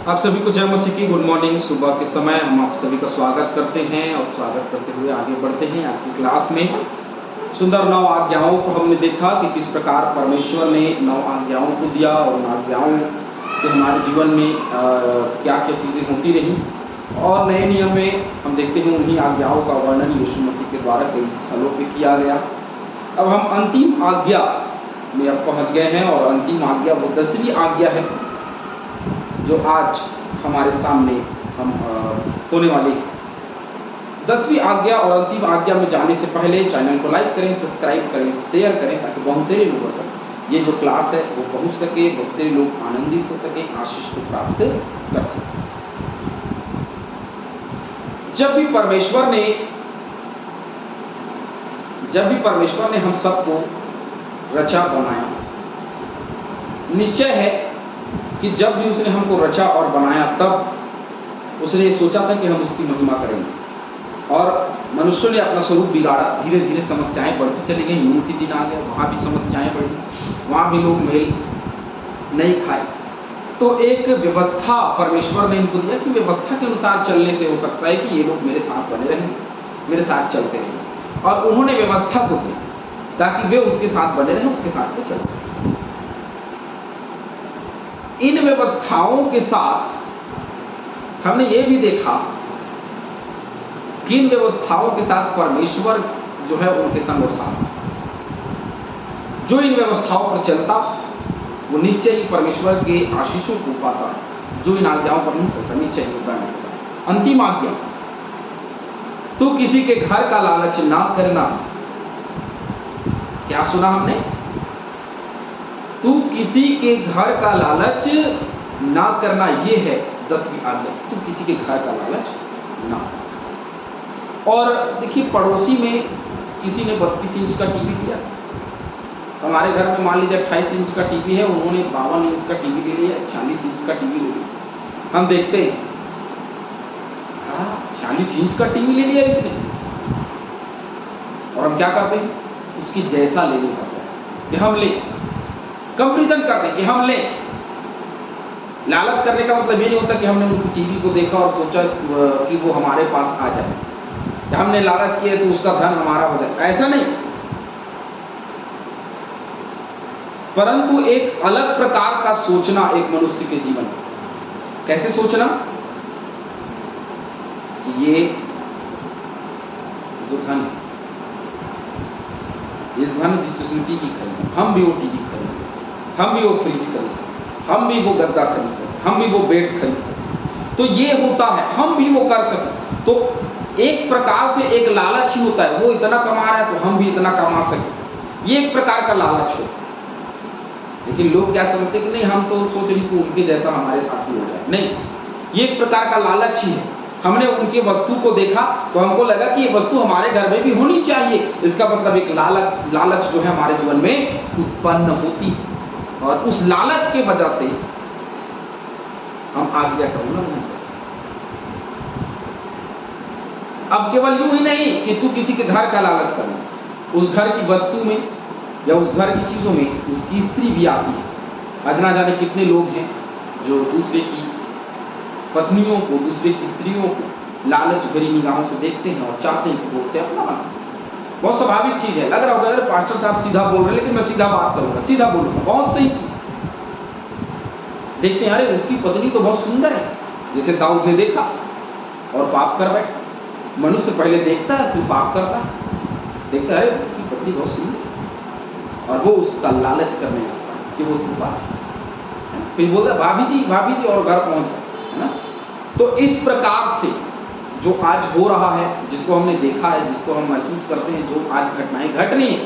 आप सभी को जय मसीह की गुड मॉर्निंग। सुबह के समय हम आप सभी का स्वागत करते हैं और स्वागत करते हुए आगे बढ़ते हैं। आज की क्लास में सुंदर 9 आज्ञाओं को हमने देखा कि किस प्रकार परमेश्वर ने 9 आज्ञाओं को दिया और उन आज्ञाओं से हमारे जीवन में क्या क्या चीज़ें होती रहीं। और नए नियम में हम देखते हैं उन्हीं आज्ञाओं का वर्णन यीशु मसीह के द्वारा कई स्थलों पर किया गया। अब हम अंतिम आज्ञा में अब पहुँच गए हैं और अंतिम आज्ञा वो 10वीं आज्ञा है जो आज हमारे सामने हम होने वाले हैं। 10वीं आज्ञा और अंतिम आज्ञा में जाने से पहले चैनल को लाइक करें, सब्सक्राइब करें, शेयर करें ताकि बहुतेरे लोगों तक ये जो क्लास है वो पहुंच सके, बहुतेरे लोग आनंदित हो सके, आशीष को प्राप्त कर सके। जब भी परमेश्वर ने हम सबको रचा बनाया, निश्चय है कि जब भी उसने हमको रचा और बनाया तब उसने सोचा था कि हम उसकी महिमा करेंगे। और मनुष्यों ने अपना स्वरूप बिगाड़ा, धीरे धीरे समस्याएं बढ़ती चली गई। नूह के दिन आ गए, वहाँ भी समस्याएं बढ़ी, वहाँ भी लोग मेल नहीं खाए। तो एक व्यवस्था परमेश्वर ने इनको दिया कि व्यवस्था के अनुसार चलने से हो सकता है कि ये लोग मेरे साथ बने रहेंगे, मेरे साथ चलते रहेंगे। और उन्होंने व्यवस्था को दी ताकि वे उसके साथ बने रहें, उसके साथ में चलते रहें। इन व्यवस्थाओं के साथ हमने ये भी देखा कि इन व्यवस्थाओं के साथ परमेश्वर जो है उनके संग और साथ। जो इन व्यवस्थाओं पर चलता वो निश्चय ही परमेश्वर के आशीषों को पाता, जो इन आज्ञाओं पर नहीं चलता निश्चय ही होता है। अंतिम आज्ञा, तू किसी के घर का लालच ना करना। क्या सुना हमने? तू किसी के घर का लालच ना करना, ये है 10वीं आज्ञा। तू किसी के घर का लालच ना। और देखिए, पड़ोसी में किसी ने 32 इंच का टीवी लिया, हमारे घर में मान लीजिए 28 इंच का टीवी है, उन्होंने 52 इंच का टीवी ले लिया, 40 इंच का टीवी ले लिया। हम देखते हैं 40 इंच का टीवी ले लिया इसने, और हम क्या करते हैं? उसकी जैसा लेने का प्रयास कि हम ले, कंपैरिजन करते हैं कि हम ले। लालच करने का मतलब ये नहीं होता कि हमने उनकी टीवी को देखा और सोचा कि वो हमारे पास आ जाए, या हमने लालच किया तो उसका धन हमारा हो जाए, ऐसा नहीं। परंतु एक अलग प्रकार का सोचना एक मनुष्य के जीवन में। कैसे सोचना? ये जो धन है, इस धन जिससे टीवी खरीद, हम भी वो टीवी खरीद सकते, हम भी वो फ्रिज खरीद सकते, हम भी वो गद्दा खरीद सकते, हम भी वो बेड खरीद सकते। तो ये होता है, हम भी वो कर सकते। तो एक प्रकार से एक लालच ही होता है, वो इतना कमा रहा है तो हम भी इतना कमा सकते, ये एक प्रकार का लालच हो। लेकिन लोग क्या समझते कि नहीं, हम तो सोच रही कि उनके जैसा हमारे साथ भी हो जाए। नहीं, ये एक प्रकार का लालच ही है। हमने उनके वस्तु को देखा तो हमको लगा कि ये वस्तु हमारे घर में भी होनी चाहिए। इसका मतलब एक लालच जो है हमारे जीवन में उत्पन्न होती है, और उस लालच के वजह से हम आज्ञा का उल्लंघन करते। अब केवल यूं ही नहीं कि तू किसी के घर का लालच करना, उस घर की वस्तु में या उस घर की चीजों में उसकी स्त्री भी आती है। आज ना जाने कितने लोग हैं जो दूसरे की पत्नियों को, दूसरे की स्त्रियों को लालच भरी निगाहों से देखते हैं और चाहते हैं कि वो उसे अपना बना। बहुत स्वाभाविक चीज है। लग रहा होगा अगर पास्टर साहब सीधा बोल रहे हैं, लेकिन मैं सीधा बात करूंगा, सीधा बोलूंगा, बहुत सही चीज। देखते हैं अरे उसकी पत्नी तो बहुत सुंदर है, जैसे दाऊद ने देखा और पाप कर बैठा। मनुष्य पहले देखता है फिर पाप करता है, देखता है उसकी पत्नी बहुत सुंदर और वो उसका लालच करने लगता है कि वो उसको पाए, फिर बोलता भाभी जी, और घर पहुंच गए, है ना। तो इस प्रकार से जो आज हो रहा है, जिसको हमने देखा है, जिसको हम महसूस करते हैं, जो आज घटनाएं घट रही हैं,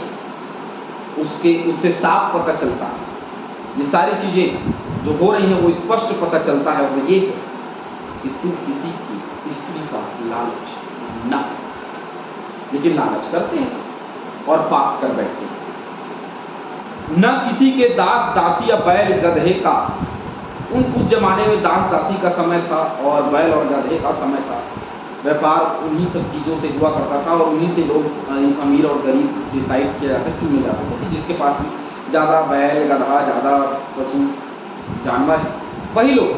उससे साफ पता चलता है। ये सारी चीजें जो हो रही हैं वो स्पष्ट पता चलता है, वो ये है कि तू किसी की स्त्री का लालच ना। लेकिन लालच करते हैं और पाप कर बैठते हैं। न किसी के दास दासी या बैल गधे का। उस जमाने में दास दासी का समय था और बैल और गधे का समय था। व्यापार उन्हीं सब चीज़ों से हुआ करता था और उन्हीं से लोग अमीर और गरीब डिसाइड किया जाता, चुने जाते थे कि जिसके पास ज़्यादा बैल गधा, ज़्यादा पशु जानवर है, वही लोग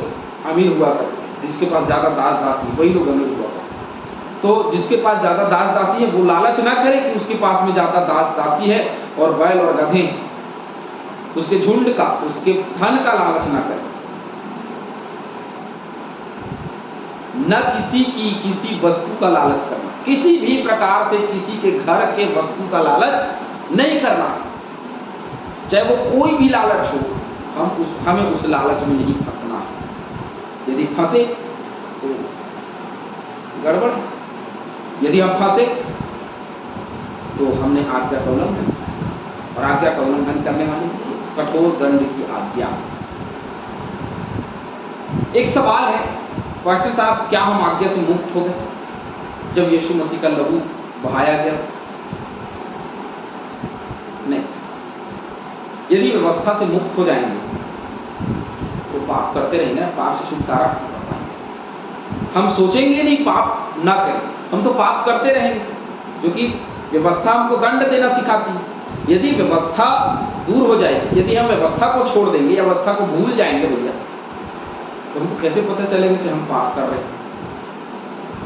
अमीर हुआ करते हैं, जिसके पास ज़्यादा दास दासी वही लोग अमीर हुआ करते हैं। तो जिसके पास ज़्यादा दास दासी है वो लालच ना करे कि उसके पास में ज़्यादा दास दासी है और बैल और गधे हैं, तो उसके झुंड का, उसके धन का लालच ना करे। न किसी की किसी वस्तु का लालच करना, किसी भी प्रकार से किसी के घर के वस्तु का लालच नहीं करना, चाहे वो कोई भी लालच हो। हमें उस लालच में नहीं फंसना। यदि फंसे तो गड़बड़, यदि हम फंसे तो हमने आज्ञा का उल्लंघन, और आज्ञा का उल्लंघन करने वाले कठोर दंड की आज्ञा। एक सवाल है, पास्टर साहब, क्या हम आज्ञा से मुक्त हो गए जब यीशु मसीह का लहू बहाया गया? नहीं। यदि व्यवस्था से मुक्त हो जाएंगे तो पाप करते रहेंगे, पाप से छुटकारा नहीं कर पाएंगे। हम सोचेंगे नहीं पाप ना करें, हम तो पाप करते रहेंगे, क्योंकि व्यवस्था हमको दंड देना सिखाती है। यदि व्यवस्था दूर हो जाएगी, यदि हम व्यवस्था को छोड़ देंगे या व्यवस्था को भूल जाएंगे भैया, तो हमको कैसे पता चलेगा कि हम पाप कर रहे हैं?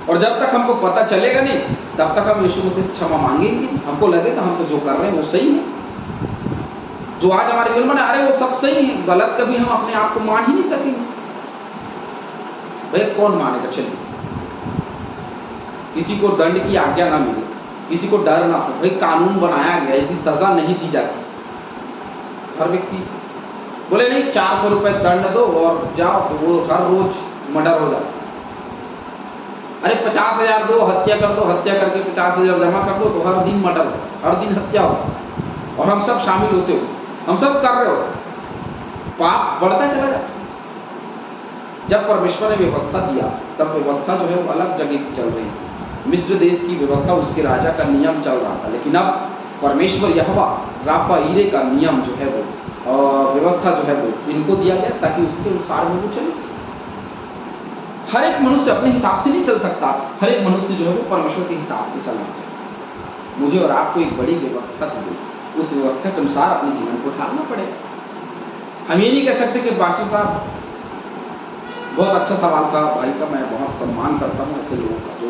और जब तक हमको पता चलेगा नहीं, तब तक हम यीशु मसीह से क्षमा मांगेंगे। हमको लगेगा हम तो जो कर रहे हैं वो सही है, जो आज हमारे जीवन में आ रहे हैं वो सब सही है, गलत कभी हम अपने आप को मान ही नहीं सकेंगे। भैया कौन मानेगा? चलिए, किसी को दंड की आज्ञा ना मिले, किसी को डर ना हो, भाई कानून बनाया गया, यदि सजा नहीं दी जाती, हर व्यक्ति बोले नहीं 400 रुपए दंड दो और जाओ, तो वो हर रोज मर्डर हो जाता। अरे 50,000 दो, हत्या कर दो, हत्या करके 50,000 जमा कर दो, तो हर दिन मर्डर, हर दिन हत्या हो, और हम सब शामिल होते हो, हम सब कर रहे हो, पाप बढ़ता चला जाता। जब परमेश्वर ने व्यवस्था दिया, तब व्यवस्था जो है वो अलग जगह चल रही थी। मिस्र देश की व्यवस्था, उसके राजा का नियम चल रहा था, लेकिन अब परमेश्वर यहोवा राफा ईरे का नियम जो है वो और व्यवस्था जो है वो इनको दिया गया, ताकि उसके अनुसार में वो चले। हर एक मनुष्य अपने हिसाब से नहीं चल सकता, हर एक मनुष्य जो है वो परमेश्वर के हिसाब से चलना चाहिए। मुझे और आपको एक बड़ी व्यवस्था दी गई, उस व्यवस्था के अनुसार अपने जीवन को ढालना पड़ेगा। हम ये नहीं कह सकते कि पास्टर साहब बहुत अच्छा सवाल था भाई का, मैं बहुत सम्मान करता हूँ ऐसे लोगों का जो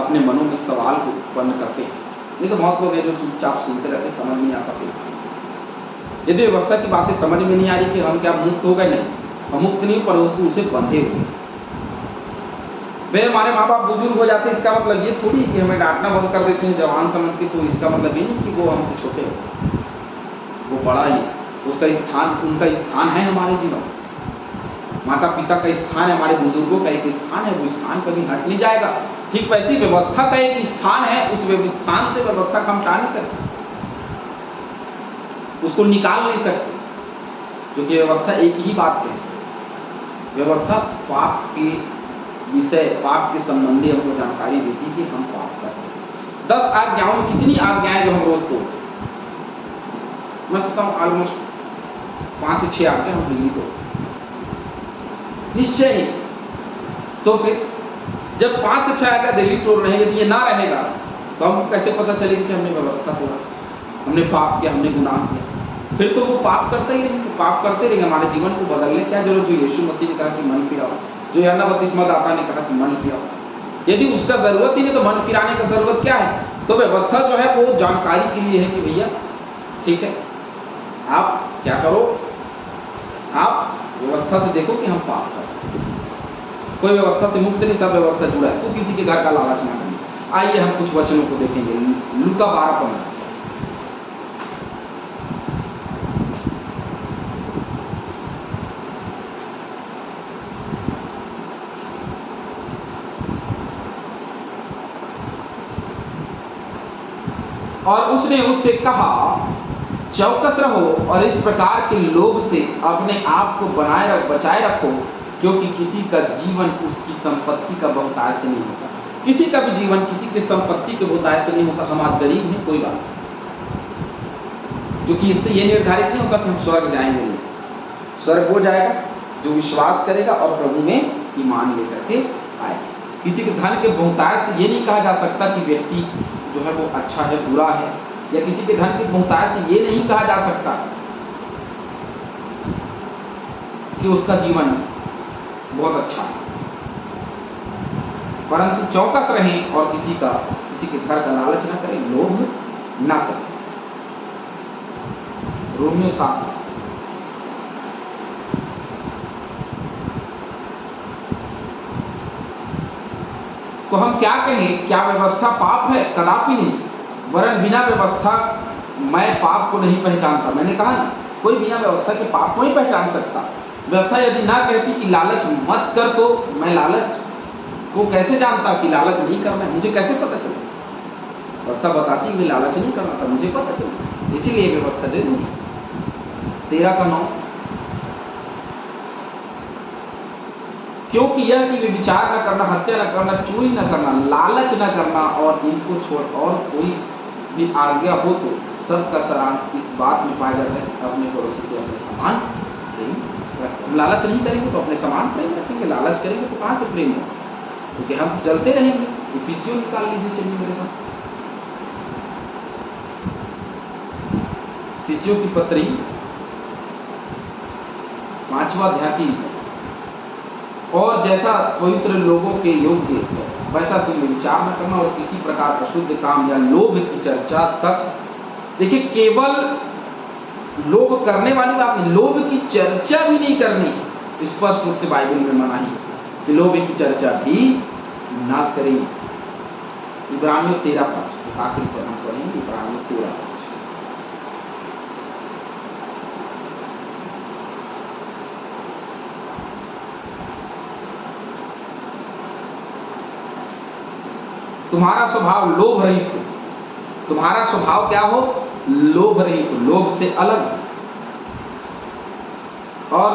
अपने मनों में सवाल को उत्पन्न करते हैं। नहीं तो बहुत लोग हैं जो चुपचाप सुनते रहते, समझ नहीं आता फिर। यदि व्यवस्था की बातें समझ में नहीं आ रही कि हम क्या मुक्त हो गए, नहीं, हम मुक्त नहीं, पर उसे बंधे हुए। वे हमारे माँ बाप बुजुर्ग हो जाते हैं, इसका मतलब ये थोड़ी कि हमें डांटना बंद कर देते हैं जवान समझ के, तो इसका मतलब ये नहीं कि वो हमसे छोटे हो, वो बड़ा ही, उसका स्थान, उनका स्थान है हमारे जीवन। माता पिता का स्थान है, हमारे बुजुर्गों का एक स्थान है, वो स्थान कभी हट नहीं जाएगा। ठीक वैसी व्यवस्था का एक स्थान है, उस स्थान से व्यवस्था को हम हटा नहीं सकते, उसको निकाल नहीं सकते, क्योंकि व्यवस्था एक ही बात कहती है। व्यवस्था पाप के विषय, पाप के संबंधी हमको जानकारी देती है कि हम पाप करते हैं। 10 आज्ञाओं में कितनी आज्ञाएं जो हम रोज तोड़ते हैं? मैं सोचता हूँ ऑलमोस्ट 5 से 6 आज्ञा हम डेली तोड़ते हैं, निश्चय ही। तो फिर जब 5 से 6 आज्ञा डेली तोड़ रहे हैं, यदि ये ना रहेगा तो हमको कैसे पता चलेगा कि हमने व्यवस्था तोड़ा, हमने पाप किया, हमने गुनाह किया? फिर तो वो पाप करता ही नहीं, पाप करते रहेंगे। हमारे जीवन को बदलने क्या जरूरत? जो यीशु मसीह ने कहा कि मन फिराओ, जो यूहन्ना बपतिस्मा दाता ने कहा कि मन फिराओ, यदि उसका जरूरत ही नहीं तो मन फिराने का जरूरत क्या है? तो व्यवस्था जो है वो जानकारी के लिए है कि भैया ठीक है, आप क्या करो, आप व्यवस्था से देखो कि हम पाप करते हैं। कोई व्यवस्था से मुक्त नहीं, सब व्यवस्था जुड़ा है, तो किसी के घर का लालच ना करें। आइए हम कुछ वचनों को देखेंगे। लूका 12:15। और उसने उससे कहा, चौकस रहो और इस प्रकार के लोभ से अपने आप को बचाए रखो, क्योंकि किसी का जीवन उसकी संपत्ति का बहुतायत से नहीं होता। किसी का भी जीवन किसी की संपत्ति के बहुतायत से नहीं होता। हम आज गरीब हैं, कोई बात नहीं, क्योंकि इससे ये निर्धारित नहीं होता कि हम स्वर्ग जाएंगे। नहीं, स्वर्ग हो जाएगा जो विश्वास करेगा और प्रभु में ईमान लेकर के आए। किसी के धन के बहुतायत से ये नहीं कहा जा सकता कि व्यक्ति जो है वो अच्छा है, बुरा है, या किसी के धन के बहुतायत से ये नहीं कहा जा सकता कि उसका जीवन बहुत अच्छा है, परंतु चौकस रहें और किसी के घर का लालच ना करें, लोभ ना करें। रोमियो 7। तो हम क्या कहें, क्या व्यवस्था पाप है? कदापि नहीं, वरन बिना व्यवस्था मैं पाप को नहीं पहचानता। मैंने कहा ना, कोई बिना व्यवस्था के पाप को नहीं पहचान सकता। व्यवस्था यदि ना कहती कि लालच मत कर, तो मैं लालच को कैसे जानता कि लालच नहीं करना है? मुझे कैसे पता चलता? व्यवस्था बताती कि लालच नहीं करना था, मुझे पता चलता। इसीलिए व्यवस्था जरूरी है। 13:9, क्योंकि यह कि विचार न करना, हत्या न करना, चोरी न करना, लालच न करना और इनको छोड़ और कोई भी आज्ञा हो तो सबका सारांश इस बात में पाया जाता है कि अपने पड़ोसी से अपने समान प्रेम रखें। हम लालच नहीं करेंगे तो अपने समान प्रेम रखेंगे, लालच करेंगे तो कहाँ से प्रेम होगा? क्योंकि हम तो चलते रहेंगे। इफिसियों निकाल लीजिए, चलिए मेरे साथ। इफिसियों की पत्री 5वां अध्याय 3। और जैसा पवित्र लोगों के योग्य है वैसा तुम विचार न करना और किसी प्रकार अशुद्ध काम या लोभ की चर्चा तक। देखिए, केवल लोभ करने वाली बात नहीं, लोभ की चर्चा भी नहीं करनी। स्पष्ट रूप से बाइबल में मनाही है कि लोभ की चर्चा भी ना करें। इब्रानियों 13:5 आखिरी पर हम पढ़ेंगे। इब्रानियों 13:5। तुम्हारा स्वभाव लोभ रहित हो। तुम्हारा स्वभाव क्या हो? लोभ रहित हो, लोभ से अलग। और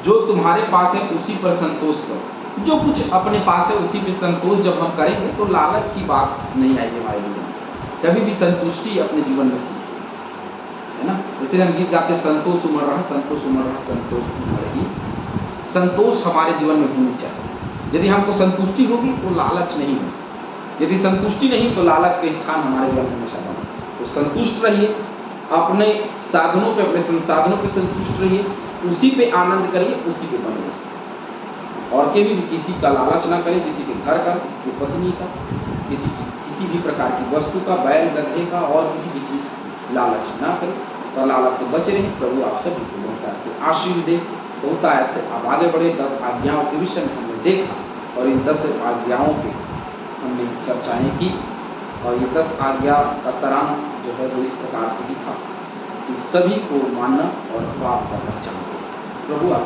जो तुम्हारे पास है उसी पर संतोष करो। जो कुछ अपने पास है उसी पर संतोष जब हम करेंगे तो लालच की बात नहीं आएगी हमारे जीवन में। कभी भी संतुष्टि अपने जीवन में सीखिए, है ना। इसलिए हम गीत गाते, संतोष उमड़ रहा, संतोष उमड़ रहा, संतोष उमड़ेगी। संतोष हमारे जीवन में होनी चाहिए। यदि हमको संतुष्टि होगी तो लालच नहीं होगी, यदि संतुष्टि नहीं तो लालच का स्थान हमारे जीवन में हमेशा बना। तो संतुष्ट रहिए, अपने साधनों पे, अपने संसाधनों पे संतुष्ट रहिए, उसी पे आनंद करिए, उसी पे बनिए। और कभी भी किसी का लालच ना करें, किसी के घर का, किसी की पत्नी का, किसी भी प्रकार की वस्तु का, बैल गधे का और किसी भी चीज की लालच ना करें और लालच से बचे रहें। प्रभु आप सभी को बहुता से आशीष दे, बहुता ऐसे आप आगे बढ़े। 10 आज्ञाओं के विषय में हमने देखा और इन 10 आज्ञाओं पे हमने चर्चाएं की और ये 10 आज्ञा का सारांश जो है वो इस प्रकार से ही था कि सभी को मानना और पाप का पहचान। प्रभु आप